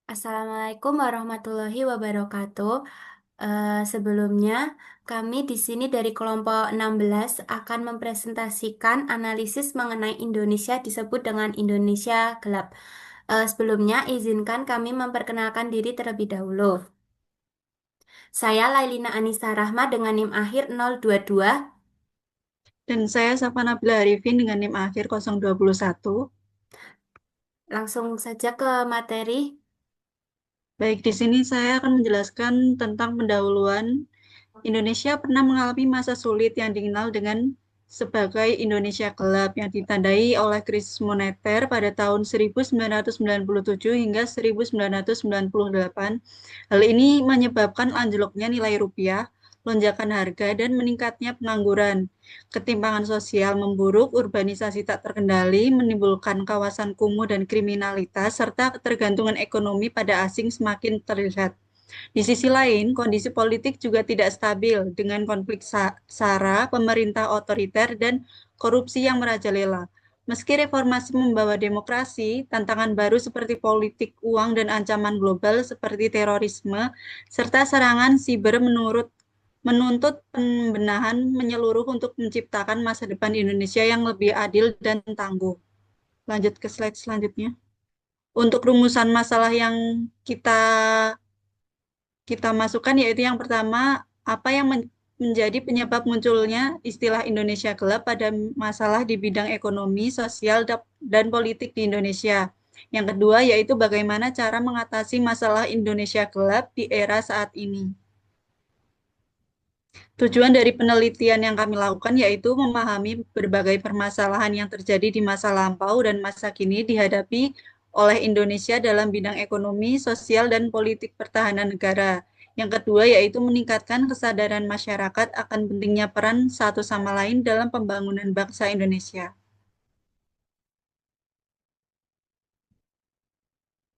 Assalamualaikum warahmatullahi wabarakatuh. Sebelumnya, kami di sini dari kelompok 16 akan mempresentasikan analisis mengenai Indonesia disebut dengan Indonesia gelap. Sebelumnya, izinkan kami memperkenalkan diri terlebih dahulu. Saya Lailina Anissa Rahma dengan NIM akhir 022. Dan saya Safa Nabila Arifin dengan NIM akhir 021. Langsung saja ke materi. Baik, di sini saya akan menjelaskan tentang pendahuluan. Indonesia pernah mengalami masa sulit yang dikenal dengan sebagai Indonesia gelap yang ditandai oleh krisis moneter pada tahun 1997 hingga 1998. Hal ini menyebabkan anjloknya nilai rupiah, lonjakan harga, dan meningkatnya pengangguran. Ketimpangan sosial memburuk, urbanisasi tak terkendali, menimbulkan kawasan kumuh dan kriminalitas, serta ketergantungan ekonomi pada asing semakin terlihat. Di sisi lain, kondisi politik juga tidak stabil dengan konflik SARA, pemerintah otoriter, dan korupsi yang merajalela. Meski reformasi membawa demokrasi, tantangan baru seperti politik uang dan ancaman global seperti terorisme, serta serangan siber menuntut pembenahan menyeluruh untuk menciptakan masa depan Indonesia yang lebih adil dan tangguh. Lanjut ke slide selanjutnya. Untuk rumusan masalah yang kita kita masukkan yaitu yang pertama, apa yang menjadi penyebab munculnya istilah Indonesia gelap pada masalah di bidang ekonomi, sosial, dan politik di Indonesia. Yang kedua yaitu bagaimana cara mengatasi masalah Indonesia gelap di era saat ini. Tujuan dari penelitian yang kami lakukan yaitu memahami berbagai permasalahan yang terjadi di masa lampau dan masa kini dihadapi oleh Indonesia dalam bidang ekonomi, sosial, dan politik pertahanan negara. Yang kedua yaitu meningkatkan kesadaran masyarakat akan pentingnya peran satu sama lain dalam pembangunan bangsa Indonesia.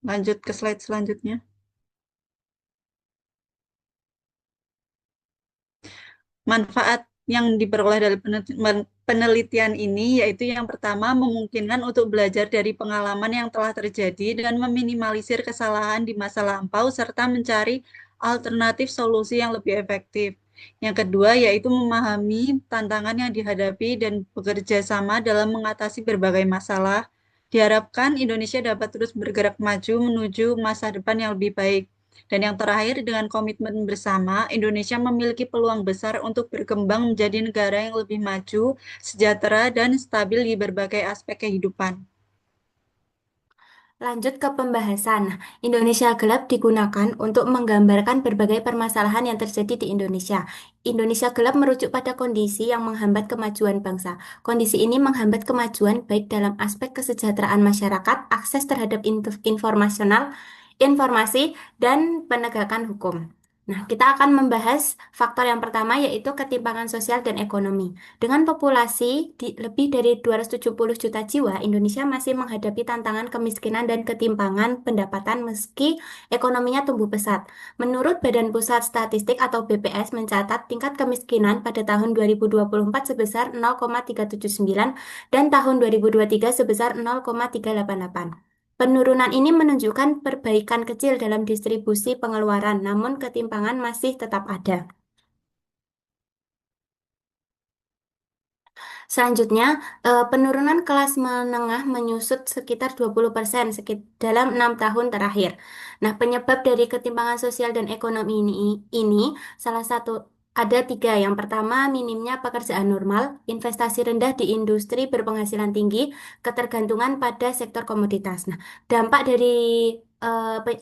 Lanjut ke slide selanjutnya. Manfaat yang diperoleh dari penelitian ini yaitu yang pertama memungkinkan untuk belajar dari pengalaman yang telah terjadi dan meminimalisir kesalahan di masa lampau serta mencari alternatif solusi yang lebih efektif. Yang kedua yaitu memahami tantangan yang dihadapi dan bekerja sama dalam mengatasi berbagai masalah. Diharapkan Indonesia dapat terus bergerak maju menuju masa depan yang lebih baik. Dan yang terakhir, dengan komitmen bersama, Indonesia memiliki peluang besar untuk berkembang menjadi negara yang lebih maju, sejahtera, dan stabil di berbagai aspek kehidupan. Lanjut ke pembahasan. Nah, Indonesia gelap digunakan untuk menggambarkan berbagai permasalahan yang terjadi di Indonesia. Indonesia gelap merujuk pada kondisi yang menghambat kemajuan bangsa. Kondisi ini menghambat kemajuan baik dalam aspek kesejahteraan masyarakat, akses terhadap informasi, dan penegakan hukum. Nah, kita akan membahas faktor yang pertama yaitu ketimpangan sosial dan ekonomi. Dengan populasi lebih dari 270 juta jiwa, Indonesia masih menghadapi tantangan kemiskinan dan ketimpangan pendapatan meski ekonominya tumbuh pesat. Menurut Badan Pusat Statistik atau BPS mencatat tingkat kemiskinan pada tahun 2024 sebesar 0,379 dan tahun 2023 sebesar 0,388. Penurunan ini menunjukkan perbaikan kecil dalam distribusi pengeluaran, namun ketimpangan masih tetap ada. Selanjutnya, penurunan kelas menengah menyusut sekitar 20% dalam 6 tahun terakhir. Nah, penyebab dari ketimpangan sosial dan ekonomi ini salah satu ada tiga. Yang pertama, minimnya pekerjaan normal, investasi rendah di industri berpenghasilan tinggi, ketergantungan pada sektor komoditas. Nah, dampak dari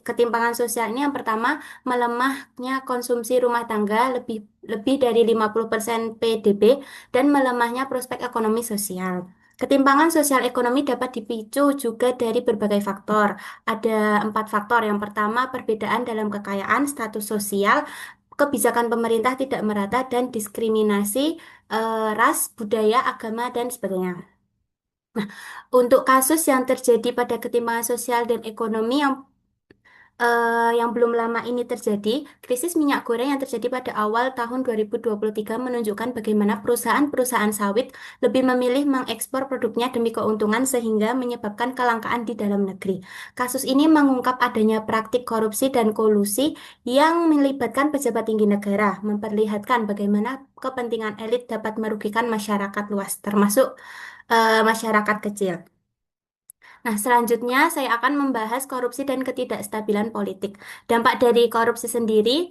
ketimpangan sosial ini yang pertama, melemahnya konsumsi rumah tangga lebih lebih dari 50% PDB dan melemahnya prospek ekonomi sosial. Ketimpangan sosial ekonomi dapat dipicu juga dari berbagai faktor. Ada 4 faktor. Yang pertama, perbedaan dalam kekayaan, status sosial, kebijakan pemerintah tidak merata, dan diskriminasi ras, budaya, agama, dan sebagainya. Untuk kasus yang terjadi pada ketimpangan sosial dan ekonomi yang belum lama ini terjadi, krisis minyak goreng yang terjadi pada awal tahun 2023 menunjukkan bagaimana perusahaan-perusahaan sawit lebih memilih mengekspor produknya demi keuntungan sehingga menyebabkan kelangkaan di dalam negeri. Kasus ini mengungkap adanya praktik korupsi dan kolusi yang melibatkan pejabat tinggi negara, memperlihatkan bagaimana kepentingan elit dapat merugikan masyarakat luas, termasuk masyarakat kecil. Nah, selanjutnya saya akan membahas korupsi dan ketidakstabilan politik. Dampak dari korupsi sendiri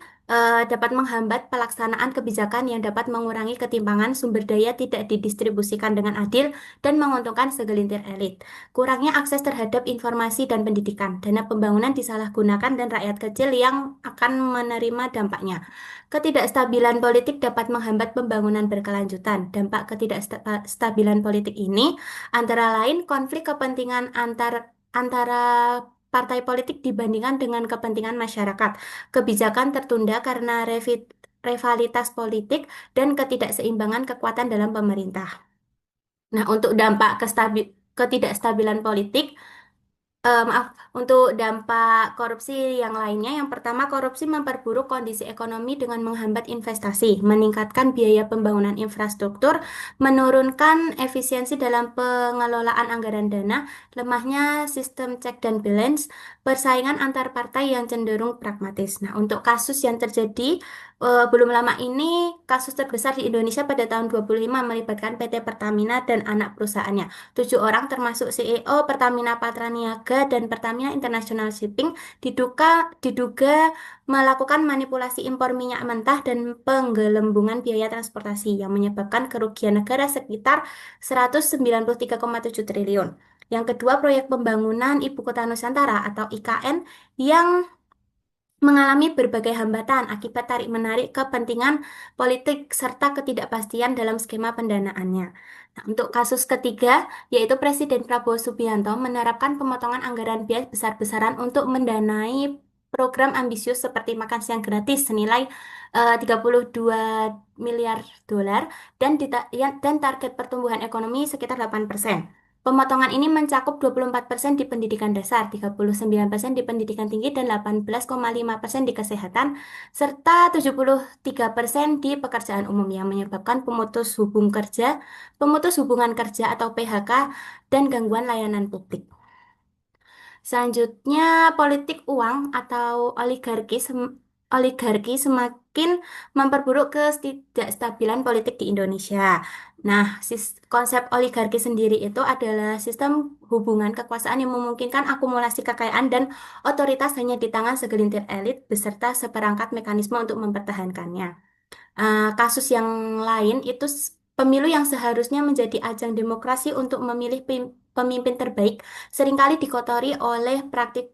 dapat menghambat pelaksanaan kebijakan yang dapat mengurangi ketimpangan sumber daya tidak didistribusikan dengan adil dan menguntungkan segelintir elit. Kurangnya akses terhadap informasi dan pendidikan. Dana pembangunan disalahgunakan dan rakyat kecil yang akan menerima dampaknya. Ketidakstabilan politik dapat menghambat pembangunan berkelanjutan. Dampak ketidakstabilan politik ini antara lain konflik kepentingan antara partai politik dibandingkan dengan kepentingan masyarakat, kebijakan tertunda karena rivalitas politik, dan ketidakseimbangan kekuatan dalam pemerintah. Nah, untuk dampak ketidakstabilan politik, maaf, untuk dampak korupsi yang lainnya, yang pertama korupsi memperburuk kondisi ekonomi dengan menghambat investasi, meningkatkan biaya pembangunan infrastruktur, menurunkan efisiensi dalam pengelolaan anggaran dana, lemahnya sistem check dan balance, persaingan antar partai yang cenderung pragmatis. Nah, untuk kasus yang terjadi belum lama ini, kasus terbesar di Indonesia pada tahun 25 melibatkan PT Pertamina dan anak perusahaannya. 7 orang termasuk CEO Pertamina Patraniaga dan Pertamina International Shipping diduga melakukan manipulasi impor minyak mentah dan penggelembungan biaya transportasi yang menyebabkan kerugian negara sekitar 193,7 triliun. Yang kedua, proyek pembangunan Ibu Kota Nusantara atau IKN yang mengalami berbagai hambatan akibat tarik-menarik kepentingan politik serta ketidakpastian dalam skema pendanaannya. Nah, untuk kasus ketiga, yaitu Presiden Prabowo Subianto menerapkan pemotongan anggaran biaya besar-besaran untuk mendanai program ambisius seperti makan siang gratis senilai 32 miliar dolar dan target pertumbuhan ekonomi sekitar 8%. Pemotongan ini mencakup 24% di pendidikan dasar, 39% di pendidikan tinggi, dan 18,5% di kesehatan, serta 73% di pekerjaan umum yang menyebabkan pemutus hubungan kerja atau PHK, dan gangguan layanan publik. Selanjutnya, politik uang atau oligarki semakin memperburuk ketidakstabilan politik di Indonesia. Nah, konsep oligarki sendiri itu adalah sistem hubungan kekuasaan yang memungkinkan akumulasi kekayaan dan otoritas hanya di tangan segelintir elit beserta seperangkat mekanisme untuk mempertahankannya. Kasus yang lain itu pemilu yang seharusnya menjadi ajang demokrasi untuk memilih pemimpin terbaik seringkali dikotori oleh praktik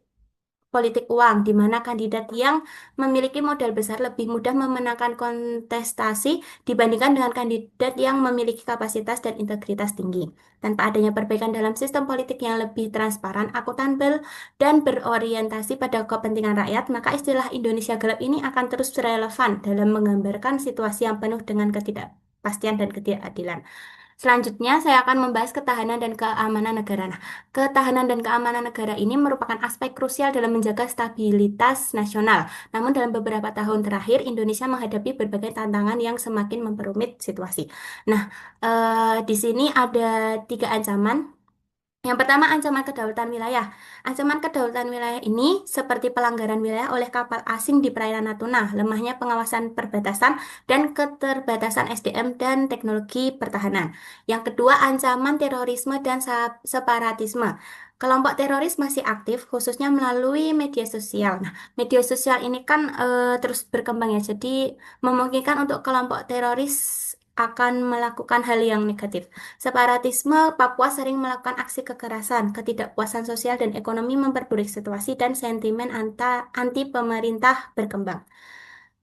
politik uang, di mana kandidat yang memiliki modal besar lebih mudah memenangkan kontestasi dibandingkan dengan kandidat yang memiliki kapasitas dan integritas tinggi. Tanpa adanya perbaikan dalam sistem politik yang lebih transparan, akuntabel, dan berorientasi pada kepentingan rakyat, maka istilah Indonesia gelap ini akan terus relevan dalam menggambarkan situasi yang penuh dengan ketidakpastian dan ketidakadilan. Selanjutnya, saya akan membahas ketahanan dan keamanan negara. Nah, ketahanan dan keamanan negara ini merupakan aspek krusial dalam menjaga stabilitas nasional. Namun, dalam beberapa tahun terakhir, Indonesia menghadapi berbagai tantangan yang semakin memperumit situasi. Nah, di sini ada 3 ancaman. Yang pertama, ancaman kedaulatan wilayah. Ancaman kedaulatan wilayah ini seperti pelanggaran wilayah oleh kapal asing di perairan Natuna, lemahnya pengawasan perbatasan, dan keterbatasan SDM dan teknologi pertahanan. Yang kedua, ancaman terorisme dan separatisme. Kelompok teroris masih aktif, khususnya melalui media sosial. Nah, media sosial ini kan terus berkembang ya, jadi memungkinkan untuk kelompok teroris akan melakukan hal yang negatif. Separatisme Papua sering melakukan aksi kekerasan, ketidakpuasan sosial dan ekonomi memperburuk situasi dan sentimen anti pemerintah berkembang.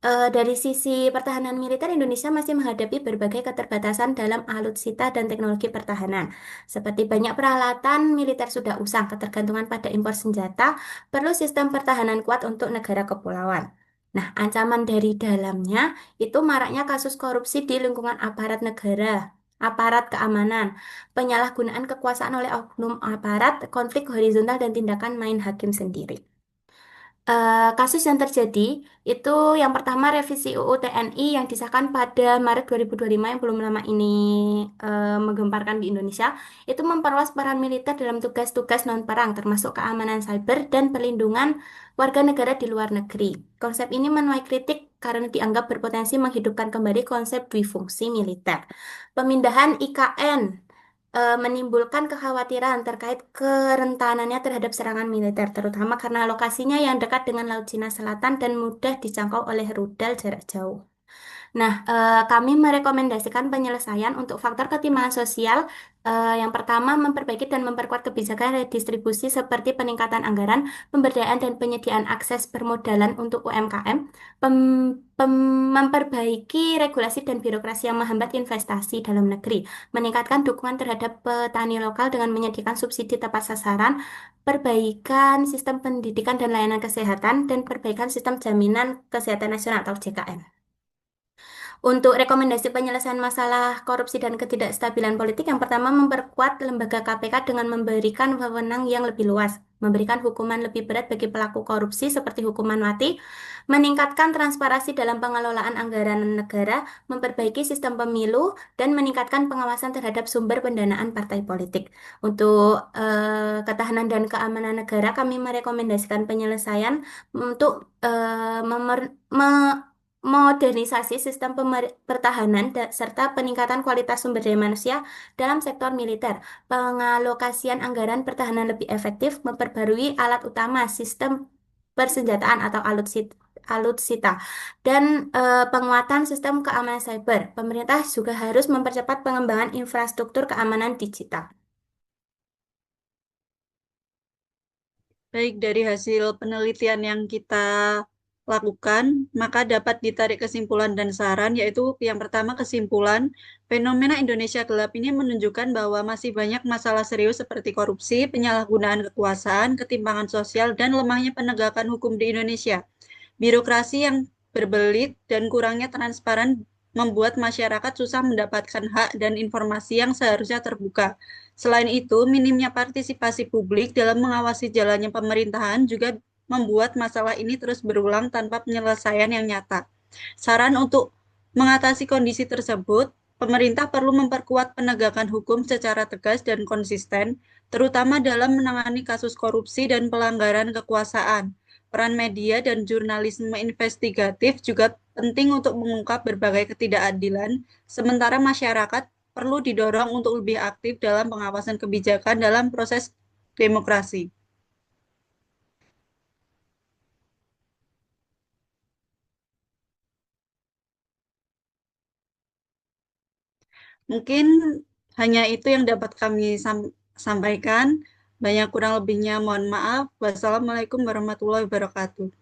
Dari sisi pertahanan militer, Indonesia masih menghadapi berbagai keterbatasan dalam alutsista dan teknologi pertahanan. Seperti banyak peralatan militer sudah usang, ketergantungan pada impor senjata, perlu sistem pertahanan kuat untuk negara kepulauan. Nah, ancaman dari dalamnya itu maraknya kasus korupsi di lingkungan aparat negara, aparat keamanan, penyalahgunaan kekuasaan oleh oknum aparat, konflik horizontal, dan tindakan main hakim sendiri. Kasus yang terjadi itu yang pertama revisi UU TNI yang disahkan pada Maret 2025 yang belum lama ini menggemparkan di Indonesia itu memperluas peran militer dalam tugas-tugas non-perang termasuk keamanan cyber dan perlindungan warga negara di luar negeri. Konsep ini menuai kritik karena dianggap berpotensi menghidupkan kembali konsep dwi-fungsi militer. Pemindahan IKN menimbulkan kekhawatiran terkait kerentanannya terhadap serangan militer, terutama karena lokasinya yang dekat dengan Laut Cina Selatan dan mudah dijangkau oleh rudal jarak jauh. Nah, kami merekomendasikan penyelesaian untuk faktor ketimpangan sosial. Yang pertama, memperbaiki dan memperkuat kebijakan redistribusi seperti peningkatan anggaran, pemberdayaan dan penyediaan akses permodalan untuk UMKM, memperbaiki regulasi dan birokrasi yang menghambat investasi dalam negeri, meningkatkan dukungan terhadap petani lokal dengan menyediakan subsidi tepat sasaran, perbaikan sistem pendidikan dan layanan kesehatan, dan perbaikan sistem jaminan kesehatan nasional atau JKN. Untuk rekomendasi penyelesaian masalah korupsi dan ketidakstabilan politik, yang pertama memperkuat lembaga KPK dengan memberikan wewenang yang lebih luas, memberikan hukuman lebih berat bagi pelaku korupsi seperti hukuman mati, meningkatkan transparansi dalam pengelolaan anggaran negara, memperbaiki sistem pemilu, dan meningkatkan pengawasan terhadap sumber pendanaan partai politik. Untuk ketahanan dan keamanan negara, kami merekomendasikan penyelesaian untuk modernisasi sistem pertahanan serta peningkatan kualitas sumber daya manusia dalam sektor militer, pengalokasian anggaran pertahanan lebih efektif, memperbarui alat utama sistem persenjataan atau alutsista, dan penguatan sistem keamanan cyber. Pemerintah juga harus mempercepat pengembangan infrastruktur keamanan digital. Baik, dari hasil penelitian yang kita lakukan, maka dapat ditarik kesimpulan dan saran, yaitu yang pertama kesimpulan, fenomena Indonesia gelap ini menunjukkan bahwa masih banyak masalah serius seperti korupsi, penyalahgunaan kekuasaan, ketimpangan sosial, dan lemahnya penegakan hukum di Indonesia. Birokrasi yang berbelit dan kurangnya transparan membuat masyarakat susah mendapatkan hak dan informasi yang seharusnya terbuka. Selain itu, minimnya partisipasi publik dalam mengawasi jalannya pemerintahan juga membuat masalah ini terus berulang tanpa penyelesaian yang nyata. Saran untuk mengatasi kondisi tersebut, pemerintah perlu memperkuat penegakan hukum secara tegas dan konsisten, terutama dalam menangani kasus korupsi dan pelanggaran kekuasaan. Peran media dan jurnalisme investigatif juga penting untuk mengungkap berbagai ketidakadilan, sementara masyarakat perlu didorong untuk lebih aktif dalam pengawasan kebijakan dalam proses demokrasi. Mungkin hanya itu yang dapat kami sampaikan. Banyak kurang lebihnya mohon maaf. Wassalamualaikum warahmatullahi wabarakatuh.